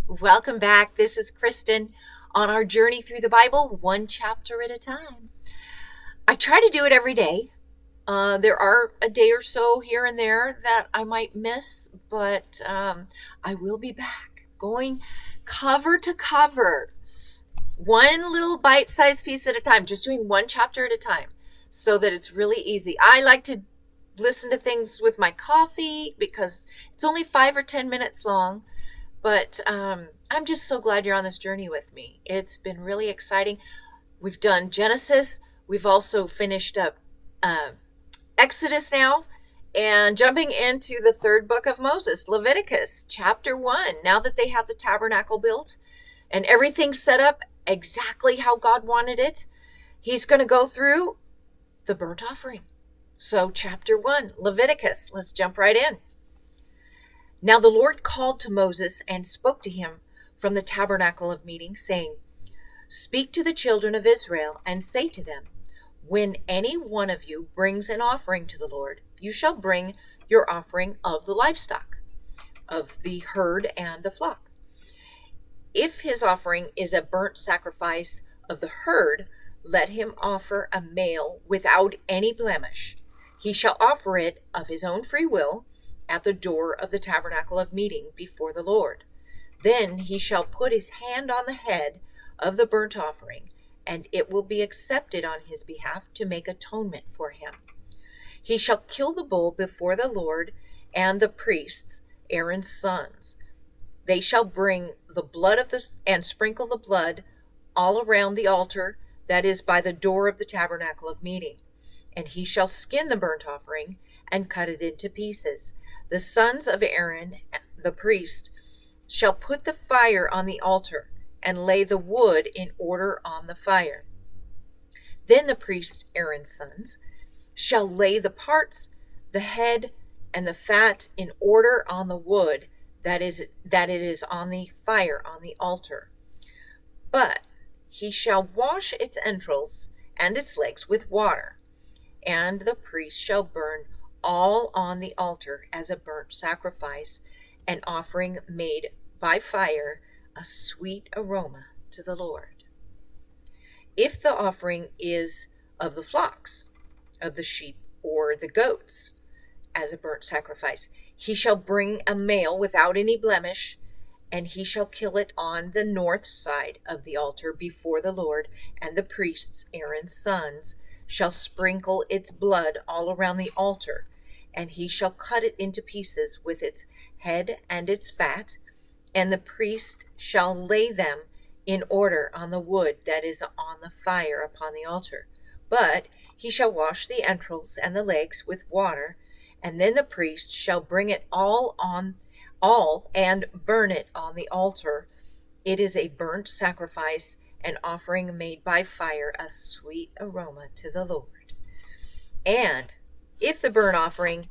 Welcome back. This is Kristen on our journey through the Bible, one chapter at a time. I try to do it every day. There are a day or so here and there that I might miss, but I will be back going cover to cover, one little bite-sized piece at a time, just doing one chapter at a time so that it's really easy. I like to listen to things with my coffee because it's only 5 or 10 minutes long. But I'm just so glad you're on this journey with me. It's been really exciting. We've done Genesis. We've also finished up Exodus now, and jumping into the third book of Moses, Leviticus, chapter 1. Now that they have the tabernacle built and everything set up exactly how God wanted it, he's going to go through the burnt offering. So chapter 1, Leviticus. Let's jump right in. Now the Lord called to Moses and spoke to him from the tabernacle of meeting, saying, Speak to the children of Israel and say to them, When any one of you brings an offering to the Lord, you shall bring your offering of the livestock, of the herd and the flock. If his offering is a burnt sacrifice of the herd, let him offer a male without any blemish. He shall offer it of his own free will, at the door of the tabernacle of meeting before the Lord. Then he shall put his hand on the head of the burnt offering, and it will be accepted on his behalf to make atonement for him. He shall kill the bull before the Lord and the priests, Aaron's sons. They shall bring the blood of this and sprinkle the blood all around the altar that is by the door of the tabernacle of meeting. And he shall skin the burnt offering and cut it into pieces. The sons of Aaron, the priest, shall put the fire on the altar and lay the wood in order on the fire. Then the priest, Aaron's sons, shall lay the parts, the head, and the fat in order on the wood that it is on the fire on the altar. But he shall wash its entrails and its legs with water, and the priest shall burn all on the altar as a burnt sacrifice, an offering made by fire, a sweet aroma to the Lord. If the offering is of the flocks, of the sheep or the goats, as a burnt sacrifice, he shall bring a male without any blemish, and he shall kill it on the north side of the altar before the Lord, and the priests, Aaron's sons, shall sprinkle its blood all around the altar, and he shall cut it into pieces with its head and its fat, and the priest shall lay them in order on the wood that is on the fire upon the altar. But he shall wash the entrails and the legs with water, and then the priest shall bring it all and burn it on the altar. It is a burnt sacrifice, an offering made by fire, a sweet aroma to the Lord. And if the burnt offering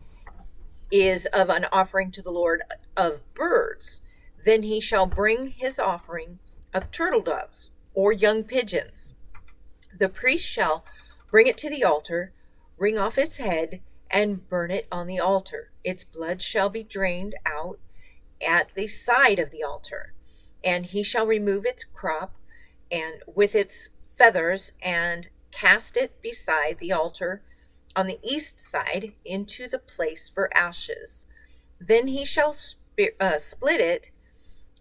is of an offering to the Lord of birds, then he shall bring his offering of turtle doves or young pigeons. The priest shall bring it to the altar, wring off its head, and burn it on the altar. Its blood shall be drained out at the side of the altar, and he shall remove its crop and with its feathers and cast it beside the altar on the east side into the place for ashes. Then he shall split it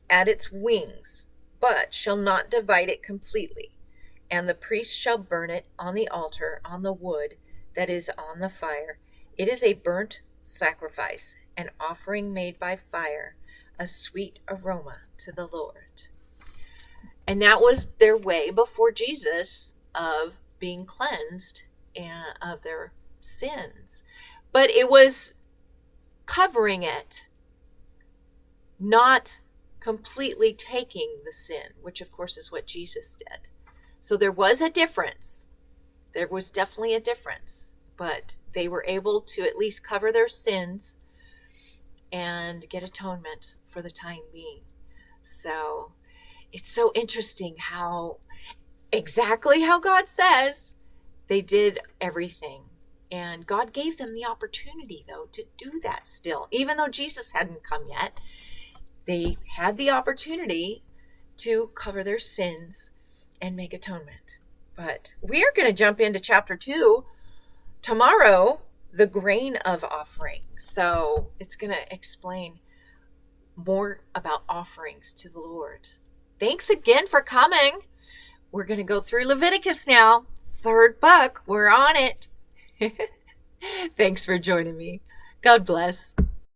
at its wings, but shall not divide it completely. And the priest shall burn it on the altar on the wood that is on the fire. It is a burnt sacrifice, an offering made by fire, a sweet aroma to the Lord. And that was their way before Jesus of being cleansed of their sins. But it was covering it, not completely taking the sin, which of course is what Jesus did. So there was a difference. There was definitely a difference, but they were able to at least cover their sins and get atonement for the time being. So it's so interesting how exactly how God says they did everything. And God gave them the opportunity, though, to do that still. Even though Jesus hadn't come yet, They had the opportunity to cover their sins and make atonement. But we are going to jump into chapter 2 tomorrow, the grain of offering. So it's going to explain more about offerings to the Lord. Thanks again for coming. We're going to go through Leviticus now. Third book. We're on it. Thanks for joining me. God bless.